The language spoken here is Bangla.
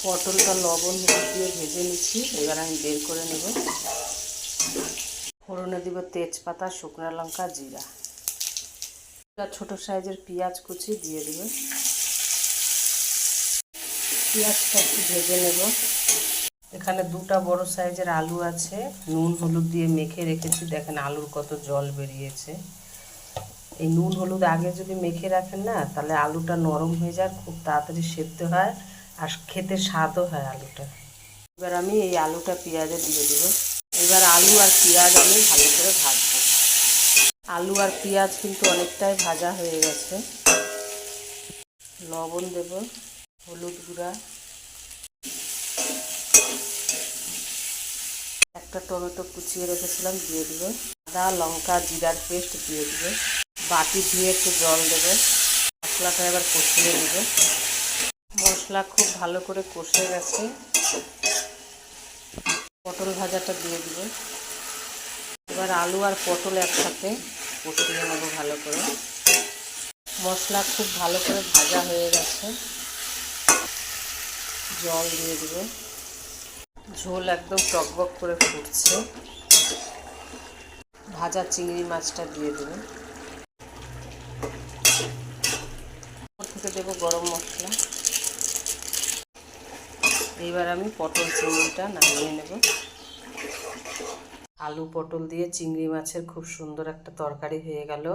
পটলটা লবণ হলুদ দিয়ে ভেজে নিচ্ছি, এবার আমি বের করে নেব। ফোড়নে দিব তেজপাতা, শুকনো লঙ্কা, জিরা। ছোট সাইজের পেঁয়াজ কুচি দিয়ে দেব। পেঁয়াজটা একটু ভেজে নেব। এখানে দুটো বড় সাইজের আলু আছে, নুন হলুদ দিয়ে মেখে রেখেছি। দেখেন আলুর কত জল বেরিয়েছে। এই নুন হলুদ আগে যদি মেখে রাখেন না, তাহলে আলুটা নরম হয়ে যায়, খুব তাড়াতাড়ি সেদ্ধ হয়, আর খেতে স্বাদও হয় আলুটা। এবার আমি এই আলুটা পেঁয়াজে দিয়ে দেবো। এবার আলু আর পেঁয়াজ আমি ভালো করে ভাজবো। আলু আর পেঁয়াজ কিন্তু অনেকটাই ভাজা হয়ে গেছে। লবণ দেব, হলুদ গুঁড়া, একটা টমেটো কুচিয়ে রেখেছিলাম দিয়ে দেবো। আদা লঙ্কা জিরার পেস্ট দিয়ে দেবো। বাটি দিয়ে একটু জল দেবে। মশলাটা এবার কষিয়ে নেবে। মশলা খুব ভালো করে কষে গেছে। পটল ভাজাটা দিয়ে দিব। এবার আলু আর পটল একসাথে কষিয়ে নেব ভালো করে। মশলা খুব ভালো করে ভাজা হয়ে গেছে। জল দিয়ে দিব। ঝোল একদম টকবক করে ফুটছে। ভাজা চিংড়ি মাছটা দিয়ে দেবো। ওপর থেকে দেবো গরম মশলা। এইবার আমি পটল চিংড়িটা নামিয়ে নেব। আলু পটল দিয়ে চিংড়ি মাছের খুব সুন্দর একটা তরকারি হয়ে গেল।